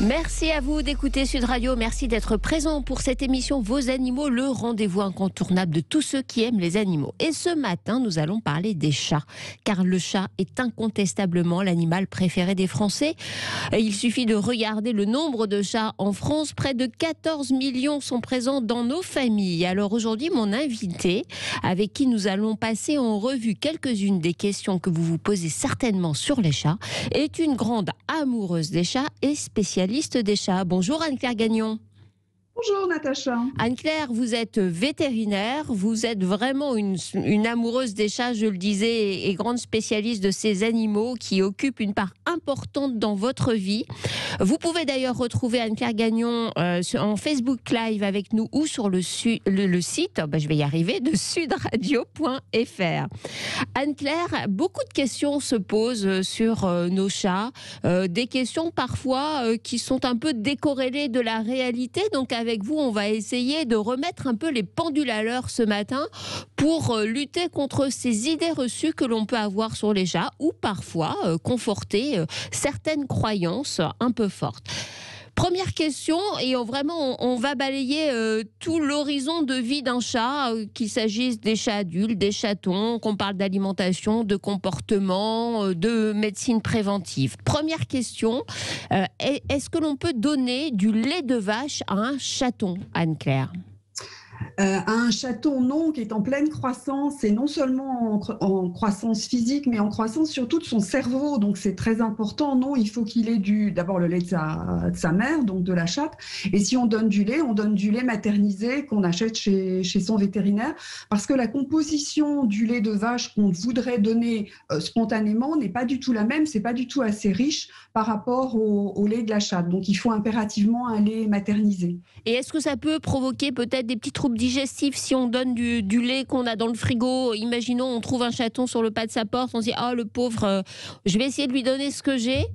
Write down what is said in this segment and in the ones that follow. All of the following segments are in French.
Merci à vous d'écouter Sud Radio. Merci d'être présent pour cette émission Vos animaux, le rendez-vous incontournable de tous ceux qui aiment les animaux. Et ce matin, nous allons parler des chats, car le chat est incontestablement l'animal préféré des Français. Il suffit de regarder le nombre de chats en France. Près de 14 millions sont présents dans nos familles. Alors aujourd'hui, mon invité, avec qui nous allons passer en revue quelques-unes des questions que vous vous posez certainement sur les chats, est une grande amoureuse des chats et spécialiste des chats. Bonjour Anne-Claire Gagnon. Bonjour Natacha. Anne-Claire, vous êtes vétérinaire, vous êtes vraiment une amoureuse des chats, je le disais, et grande spécialiste de ces animaux qui occupent une part importante dans votre vie. Vous pouvez d'ailleurs retrouver Anne-Claire Gagnon en Facebook Live avec nous ou sur le site, je vais y arriver, de sudradio.fr. Anne-Claire, beaucoup de questions se posent sur nos chats, des questions parfois qui sont un peu décorrélées de la réalité, donc avec vous, on va essayer de remettre un peu les pendules à l'heure ce matin pour lutter contre ces idées reçues que l'on peut avoir sur les chats ou parfois conforter certaines croyances un peu fortes. Première question, et on va balayer tout l'horizon de vie d'un chat, qu'il s'agisse des chats adultes, des chatons, qu'on parle d'alimentation, de comportement, de médecine préventive. Première question, est-ce que l'on peut donner du lait de vache à un chaton, Anne-Claire ? Un chaton, non, qui est en pleine croissance, et non seulement en croissance physique, mais en croissance surtout de son cerveau. Donc c'est très important. Non, il faut qu'il ait d'abord le lait de sa mère, donc de la chatte. Et si on donne du lait maternisé qu'on achète chez son vétérinaire, parce que la composition du lait de vache qu'on voudrait donner spontanément n'est pas du tout la même. C'est pas du tout assez riche par rapport au lait de la chatte. Donc il faut impérativement un lait maternisé. Et est-ce que ça peut provoquer peut-être des petits troubles digestifs si on donne du lait qu'on a dans le frigo? Imaginons, on trouve un chaton sur le pas de sa porte, on se dit « Ah, le pauvre, je vais essayer de lui donner ce que j'ai ».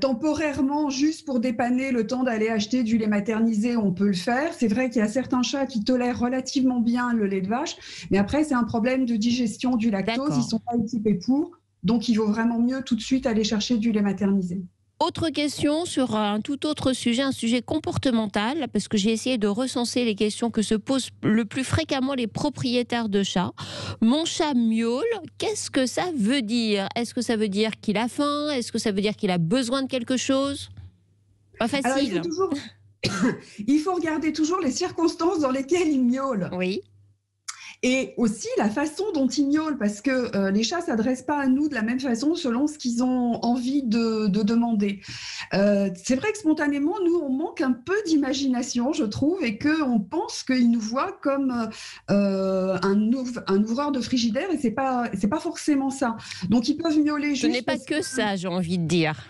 Temporairement, juste pour dépanner le temps d'aller acheter du lait maternisé, on peut le faire. C'est vrai qu'il y a certains chats qui tolèrent relativement bien le lait de vache, mais après, c'est un problème de digestion du lactose. D'accord. Ils ne sont pas équipés pour, donc il vaut vraiment mieux tout de suite aller chercher du lait maternisé. Autre question sur un tout autre sujet, un sujet comportemental, parce que j'ai essayé de recenser les questions que se posent le plus fréquemment les propriétaires de chats. Mon chat miaule, qu'est-ce que ça veut dire? Est-ce que ça veut dire qu'il a faim? Est-ce que ça veut dire qu'il a besoin de quelque chose? Pas facile. Alors, il faut regarder toujours les circonstances dans lesquelles il miaule. Oui. Et aussi la façon dont ils miaulent, parce que les chats ne s'adressent pas à nous de la même façon selon ce qu'ils ont envie de demander. C'est vrai que spontanément, nous, on manque un peu d'imagination, je trouve, et qu'on pense qu'ils nous voient comme un ouvreur de frigidaire, et c'est pas forcément ça. Donc ils peuvent miauler juste... Ce n'est pas que ça, j'ai envie de dire.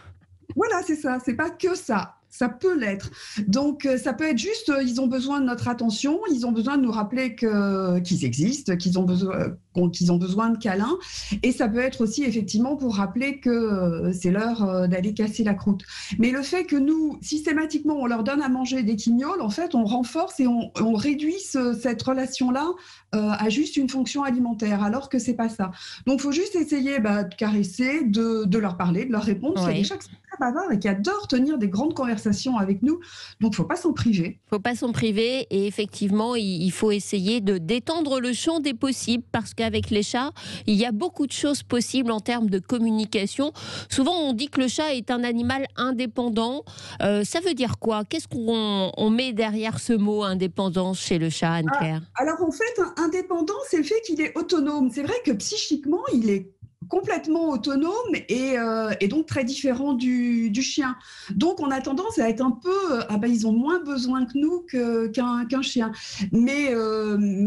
Voilà, c'est ça, c'est pas que ça. Ça peut l'être. Donc, ça peut être juste, ils ont besoin de notre attention, ils ont besoin de nous rappeler qu'ils existent, qu'ils ont besoin de câlins. Et ça peut être aussi, effectivement, pour rappeler que c'est l'heure d'aller casser la croûte. Mais le fait que nous, systématiquement, on leur donne à manger dès qu'ils miaulent, en fait, on renforce et on réduit cette relation-là à juste une fonction alimentaire, alors que c'est pas ça. Donc, il faut juste essayer de caresser, de leur parler, de leur répondre. Parce qu'il y a des chats qui sont très bavards et qui adorent tenir des grandes conversations avec nous, donc il ne faut pas s'en priver. Il ne faut pas s'en priver, et effectivement, il faut essayer de d'étendre le champ des possibles, parce qu'avec les chats, il y a beaucoup de choses possibles en termes de communication. Souvent, on dit que le chat est un animal indépendant. Ça veut dire quoi? Qu'est-ce qu'on met derrière ce mot indépendance chez le chat, Anne-Claire? Alors en fait, indépendant, c'est le fait qu'il est autonome. C'est vrai que psychiquement, il est complètement autonome et donc très différent du chien. Donc on a tendance à être un peu ils ont moins besoin que nous qu'un chien. Mais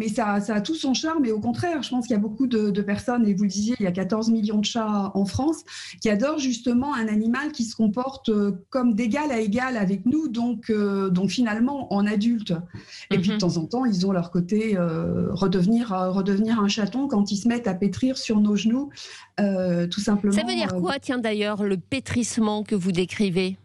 ça a tout son charme, et au contraire, je pense qu'il y a beaucoup de personnes, et vous le disiez, il y a 14 millions de chats en France, qui adorent justement un animal qui se comporte comme d'égal à égal avec nous, donc finalement en adulte. Et puis de temps en temps, ils ont leur côté redevenir un chaton quand ils se mettent à pétrir sur nos genoux. Tout simplement. Ça veut dire quoi, tiens, d'ailleurs, le pétrissement que vous décrivez?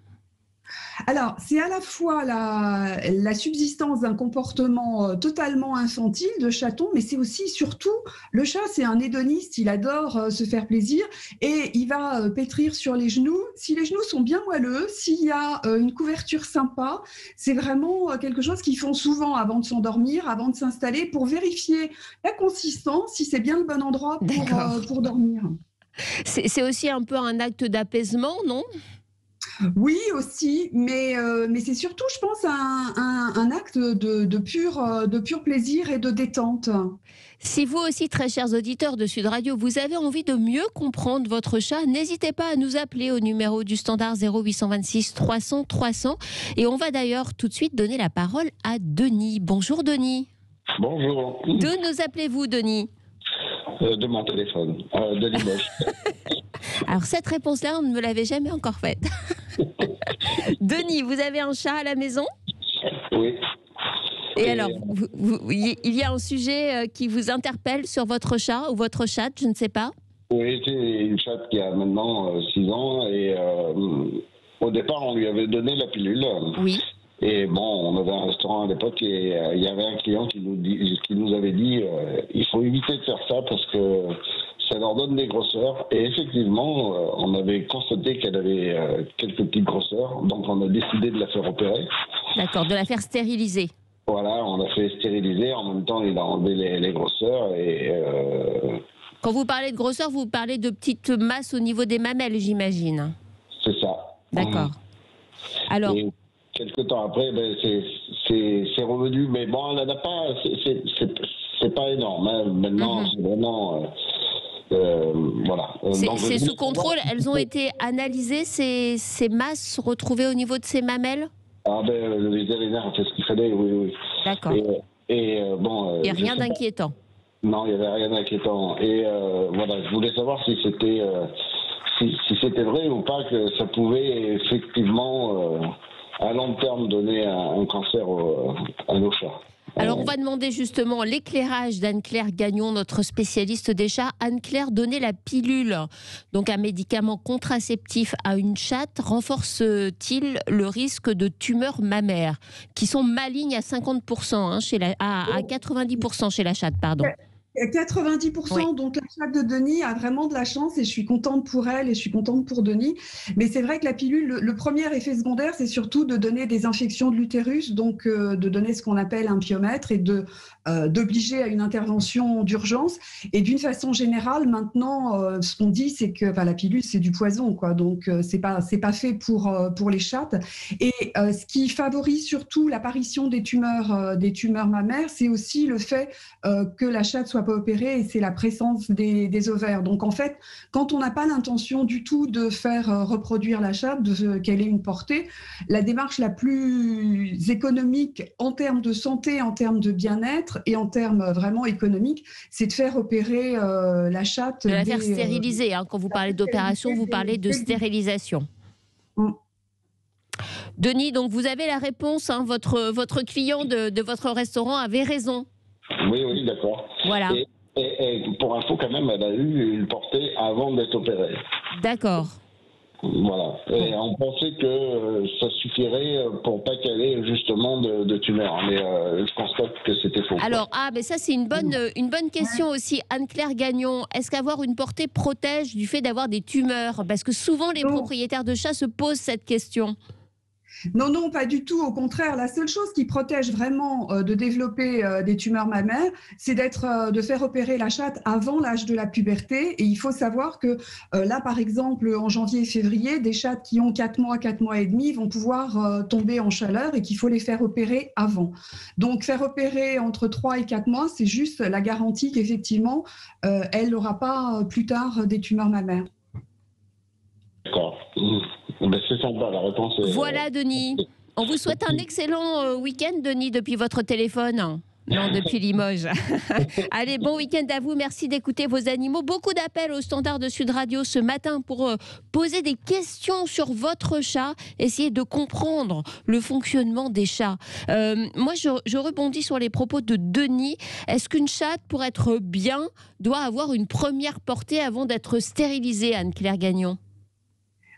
Alors, c'est à la fois la subsistance d'un comportement totalement infantile de chaton, mais c'est aussi, surtout, le chat, c'est un hédoniste, il adore se faire plaisir et il va pétrir sur les genoux. Si les genoux sont bien moelleux, s'il y a une couverture sympa, c'est vraiment quelque chose qu'ils font souvent avant de s'endormir, avant de s'installer, pour vérifier la consistance, si c'est bien le bon endroit pour dormir. C'est aussi un peu un acte d'apaisement, non? Oui, aussi, mais c'est surtout, je pense, un acte de pur plaisir et de détente. Si vous aussi, très chers auditeurs de Sud Radio, vous avez envie de mieux comprendre votre chat, n'hésitez pas à nous appeler au numéro du standard 0826 300 300. Et on va d'ailleurs tout de suite donner la parole à Denis. Bonjour Denis. Bonjour. D'où nous appelez-vous, Denis? De mon téléphone, de Limoges. Alors cette réponse-là, on ne me l'avait jamais encore faite. Denis, vous avez un chat à la maison? Oui. Et alors, il y a un sujet qui vous interpelle sur votre chat ou votre chatte, je ne sais pas? Oui, c'est une chatte qui a maintenant 6 ans et au départ, on lui avait donné la pilule. Oui. Et bon, on avait un restaurant à l'époque et il y avait un client qui nous avait dit il faut éviter de faire ça parce que ça leur donne des grosseurs. Et effectivement, on avait constaté qu'elle avait quelques petites grosseurs, donc on a décidé de la faire opérer. D'accord, de la faire stériliser. Voilà, on l'a fait stériliser. En même temps, il a enlevé les grosseurs et... Quand vous parlez de grosseur, vous parlez de petites masses au niveau des mamelles, j'imagine. C'est ça. D'accord. Alors... Et quelques temps après, c'est revenu. Mais bon, elle n'en a pas... C'est pas énorme. Hein. Maintenant, c'est vraiment... voilà. C'est sous contrôle. Elles ont été analysées, ces masses retrouvées au niveau de ces mamelles? Ah le vétérinaire a fait ce qu'il fallait, oui. D'accord. Et bon... Il n'y a rien d'inquiétant? Non, il n'y avait rien d'inquiétant. Et voilà, je voulais savoir si c'était si c'était vrai ou pas que ça pouvait effectivement, à long terme, donner un cancer à nos chats. Alors, on va demander justement l'éclairage d'Anne-Claire Gagnon, notre spécialiste des chats. Anne-Claire, donner la pilule, donc un médicament contraceptif à une chatte, renforce-t-il le risque de tumeurs mammaires, qui sont malignes à 50%, hein, à 90% chez la chatte, pardon. 90%, oui. Donc la chatte de Denis a vraiment de la chance et je suis contente pour elle et je suis contente pour Denis. Mais c'est vrai que la pilule, le premier effet secondaire, c'est surtout de donner des infections de l'utérus, donc de donner ce qu'on appelle un pyomètre et d'obliger à une intervention d'urgence. Et d'une façon générale, maintenant, ce qu'on dit, c'est que la pilule, c'est du poison, quoi. Donc c'est pas fait pour les chattes. Et ce qui favorise surtout l'apparition des tumeurs mammaires, c'est aussi le fait que la chatte soit pas opérée et c'est la présence des ovaires. Donc en fait, quand on n'a pas l'intention du tout de faire reproduire la chatte, qu'elle ait une portée, la démarche la plus économique en termes de santé, en termes de bien-être et en termes vraiment économiques, c'est de faire opérer la chatte. De la faire stériliser. Quand vous parlez d'opération, vous parlez de stérilisation. Denis, donc vous avez la réponse. Hein, votre client de votre restaurant avait raison. Oui, d'accord. Voilà. Et pour info, quand même, elle a eu une portée avant d'être opérée. D'accord. Voilà. Et on pensait que ça suffirait pour pas qu'elle ait justement de tumeur. Mais je constate que c'était faux. Alors, mais ça, c'est une bonne question aussi. Anne-Claire Gagnon, est-ce qu'avoir une portée protège du fait d'avoir des tumeurs? Parce que souvent, les propriétaires de chats se posent cette question. Non, pas du tout. Au contraire, la seule chose qui protège vraiment de développer des tumeurs mammaires, c'est de faire opérer la chatte avant l'âge de la puberté. Et il faut savoir que là, par exemple, en janvier et février, des chattes qui ont 4 mois et demi vont pouvoir tomber en chaleur et qu'il faut les faire opérer avant. Donc, faire opérer entre 3 et 4 mois, c'est juste la garantie qu'effectivement, elle n'aura pas plus tard des tumeurs mammaires. D'accord. C'est sympa, la réponse est... Voilà, Denis. On vous souhaite un excellent week-end, Denis, depuis votre téléphone. Non, depuis Limoges. Allez, bon week-end à vous. Merci d'écouter vos animaux. Beaucoup d'appels au standard de Sud Radio ce matin pour poser des questions sur votre chat, essayer de comprendre le fonctionnement des chats. Moi, je rebondis sur les propos de Denis. Est-ce qu'une chatte, pour être bien, doit avoir une première portée avant d'être stérilisée, Anne-Claire Gagnon ?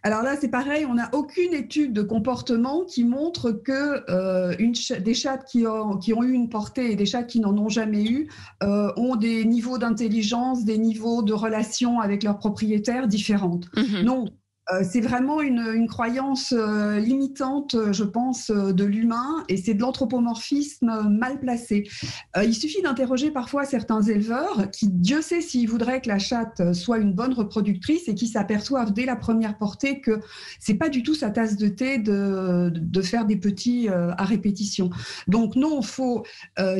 Alors là, c'est pareil, on n'a aucune étude de comportement qui montre que des chats qui ont eu une portée et des chats qui n'en ont jamais eu ont des niveaux d'intelligence, des niveaux de relation avec leurs propriétaires différentes. Non. C'est vraiment une croyance limitante, je pense, de l'humain, et c'est de l'anthropomorphisme mal placé. Il suffit d'interroger parfois certains éleveurs qui, Dieu sait s'ils voudraient que la chatte soit une bonne reproductrice, et qui s'aperçoivent dès la première portée que c'est pas du tout sa tasse de thé de faire des petits à répétition. Donc non,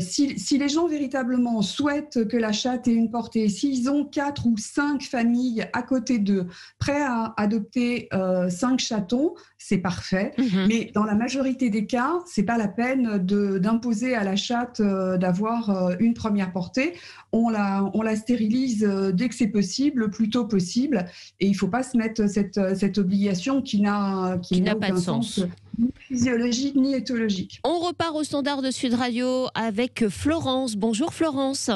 si les gens véritablement souhaitent que la chatte ait une portée, s'ils ont 4 ou 5 familles à côté d'eux, prêts à adopter 5 chatons, c'est parfait. Mais dans la majorité des cas, c'est pas la peine d'imposer à la chatte d'avoir une première portée. On la stérilise dès que c'est possible, le plus tôt possible. Et il faut pas se mettre cette obligation qui n'a pas de sens. Ni physiologique ni éthologique. On repart au standard de Sud Radio avec Florence. Bonjour Florence.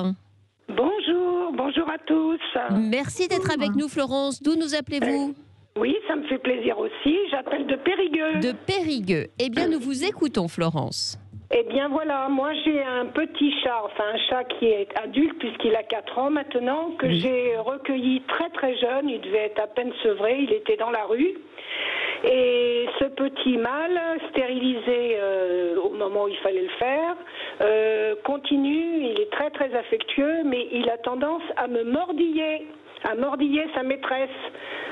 Bonjour à tous. Merci d'être avec nous Florence. D'où nous appelez-vous ? Oui, ça me fait plaisir aussi. J'appelle de Périgueux. De Périgueux. Eh bien, nous vous écoutons, Florence. Eh bien, voilà, moi j'ai un petit chat, enfin un chat qui est adulte puisqu'il a 4 ans maintenant, que j'ai recueilli très très jeune. Il devait être à peine sevré, il était dans la rue. Et ce petit mâle, stérilisé au moment où il fallait le faire, continue, il est très très affectueux, mais il a tendance à me mordiller sa maîtresse.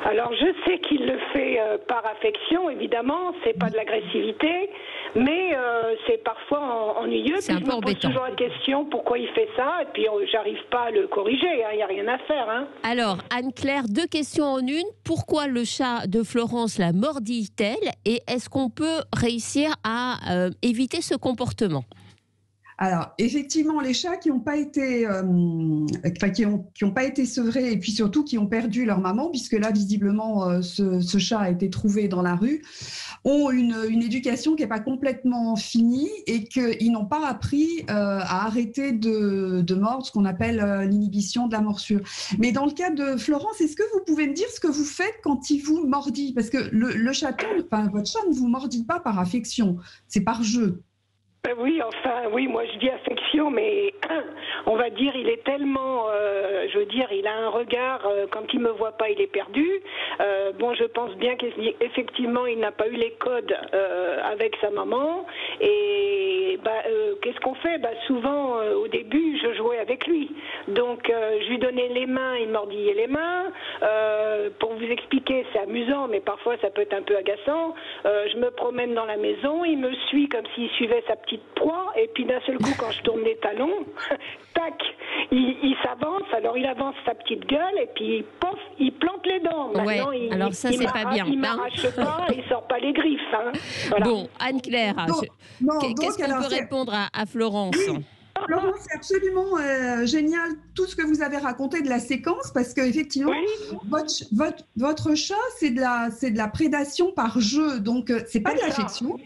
Alors je sais qu'il le fait par affection, évidemment, c'est pas de l'agressivité, mais c'est parfois ennuyeux. C'est un peu embêtant. Je me pose toujours la question pourquoi il fait ça, et puis j'arrive pas à le corriger, il n'y a rien à faire. Alors Anne-Claire, 2 questions en une. Pourquoi le chat de Florence la mordille-t-elle, et est-ce qu'on peut réussir à éviter ce comportement ? Alors, effectivement, les chats qui n'ont pas été, qui ont pas été sevrés, et puis surtout qui ont perdu leur maman, puisque là, visiblement, ce chat a été trouvé dans la rue, ont une éducation qui n'est pas complètement finie, et qu'ils n'ont pas appris à arrêter de mordre, ce qu'on appelle l'inhibition de la morsure. Mais dans le cas de Florence, est-ce que vous pouvez me dire ce que vous faites quand il vous mordit ? Parce que le chaton, votre chat ne vous mordit pas par affection, c'est par jeu. Oui, moi je dis affection, mais on va dire il est tellement, il a un regard, quand il me voit pas, il est perdu. Je pense bien qu'effectivement il n'a pas eu les codes avec sa maman. Et qu'est-ce qu'on fait ? Souvent, au début, je jouais avec lui. Donc je lui donnais les mains, il mordillait les mains. Pour vous expliquer, c'est amusant, mais parfois ça peut être un peu agaçant. Je me promène dans la maison, il me suit comme s'il suivait sa petite proie, et puis d'un seul coup, quand je tourne les talons, tac, il s'avance, alors il avance sa petite gueule, et puis pof, il plante les dents. Maintenant, alors ça, c'est pas bien. Il m'arrache pas, il sort pas les griffes. Voilà. Bon, Anne-Claire, qu'est-ce qu'on peut répondre à Florence ? Florence, c'est absolument génial tout ce que vous avez raconté de la séquence, parce qu'effectivement, votre chat, c'est de la prédation par jeu, donc c'est pas de l'affection.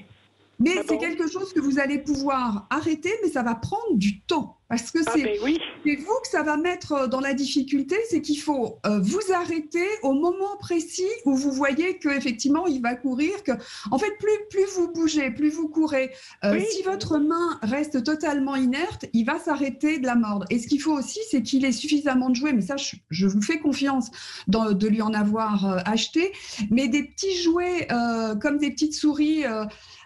Mais c'est quelque chose que vous allez pouvoir arrêter, mais ça va prendre du temps. Parce que c'est vous que ça va mettre dans la difficulté, c'est qu'il faut vous arrêter au moment précis où vous voyez qu'effectivement, il va courir. En fait, plus vous bougez, plus vous courez, si votre main reste totalement inerte, il va s'arrêter de la mordre. Et ce qu'il faut aussi, c'est qu'il ait suffisamment de jouets, mais ça, je vous fais confiance de lui en avoir acheté, mais des petits jouets comme des petites souris.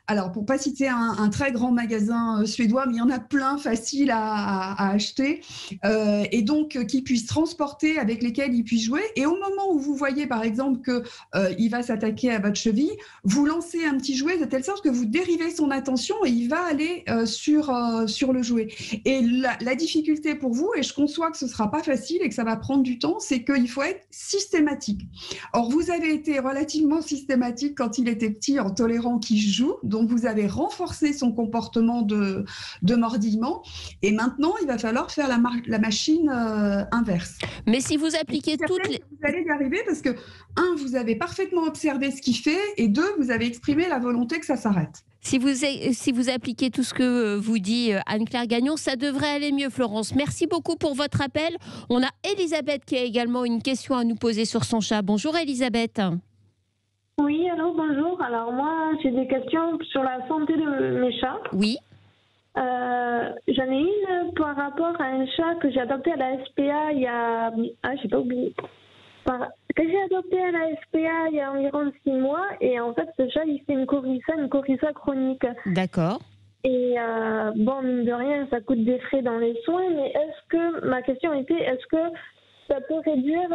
Alors, pour ne pas citer un très grand magasin suédois, mais il y en a plein faciles à acheter, et donc qui puissent transporter, avec lesquels il puisse jouer. Et au moment où vous voyez, par exemple, qu'il va s'attaquer à votre cheville, vous lancez un petit jouet de telle sorte que vous dérivez son attention et il va aller sur le jouet. Et la difficulté pour vous, et je conçois que ce ne sera pas facile et que ça va prendre du temps, c'est qu'il faut être systématique. Or, vous avez été relativement systématique quand il était petit en tolérant qu'il joue. Donc, vous avez renforcé son comportement de mordillement. Et maintenant, il va falloir faire la machine inverse. Mais si vous appliquez toutes les... Vous allez y arriver parce que, 1, vous avez parfaitement observé ce qu'il fait, et 2, vous avez exprimé la volonté que ça s'arrête. Si vous appliquez tout ce que vous dit Anne-Claire Gagnon, ça devrait aller mieux, Florence. Merci beaucoup pour votre appel. On a Elisabeth qui a également une question à nous poser sur son chat. Bonjour Elisabeth. Oui, allô, bonjour. Alors moi, j'ai des questions sur la santé de mes chats. Oui. J'en ai une par rapport à un chat que j'ai adopté à la SPA il y a... Ah, j'ai pas oublié. Que j'ai adopté à la SPA il y a environ 6 mois. Et en fait, ce chat, il fait une coryza chronique. D'accord. Et bon, mine de rien, ça coûte des frais dans les soins. Mais ma question était, est-ce que ça peut réduire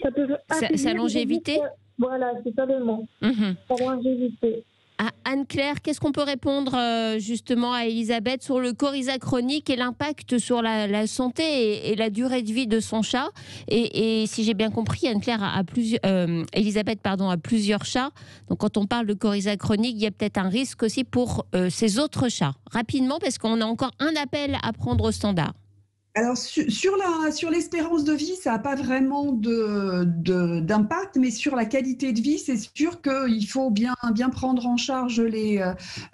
ça peut Sa longévité? Voilà, c'est ça le mot. Sa longévité. Anne-Claire, qu'est-ce qu'on peut répondre justement à Elisabeth sur le coryza chronique et l'impact sur la santé et la durée de vie de son chat? Et si j'ai bien compris, Anne-Claire Elisabeth a plusieurs chats. Donc quand on parle de coryza chronique, il y a peut-être un risque aussi pour ses autres chats. Rapidement, parce qu'on a encore un appel à prendre au standard. Alors, sur l'espérance de vie, ça n'a pas vraiment d'impact, mais sur la qualité de vie, c'est sûr qu'il faut bien prendre en charge les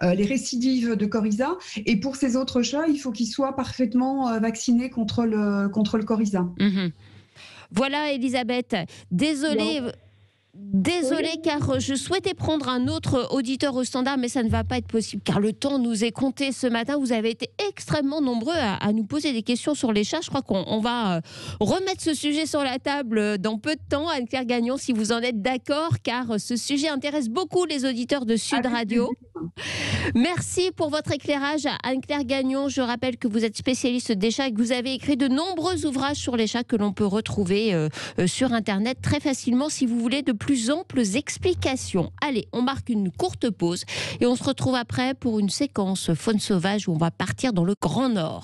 récidives de coryza. Et pour ces autres chats, il faut qu'ils soient parfaitement vaccinés contre le coryza. Voilà, Elisabeth. Désolée, car je souhaitais prendre un autre auditeur au standard, mais ça ne va pas être possible, car le temps nous est compté ce matin. Vous avez été extrêmement nombreux à nous poser des questions sur les chats. Je crois qu'on va remettre ce sujet sur la table dans peu de temps, Anne-Claire Gagnon, si vous en êtes d'accord, car ce sujet intéresse beaucoup les auditeurs de Sud Radio. Merci pour votre éclairage, Anne-Claire Gagnon. Je rappelle que vous êtes spécialiste des chats et que vous avez écrit de nombreux ouvrages sur les chats que l'on peut retrouver sur Internet très facilement si vous voulez de plus amples explications. Allez, on marque une courte pause et on se retrouve après pour une séquence faune sauvage où on va partir dans le Grand Nord.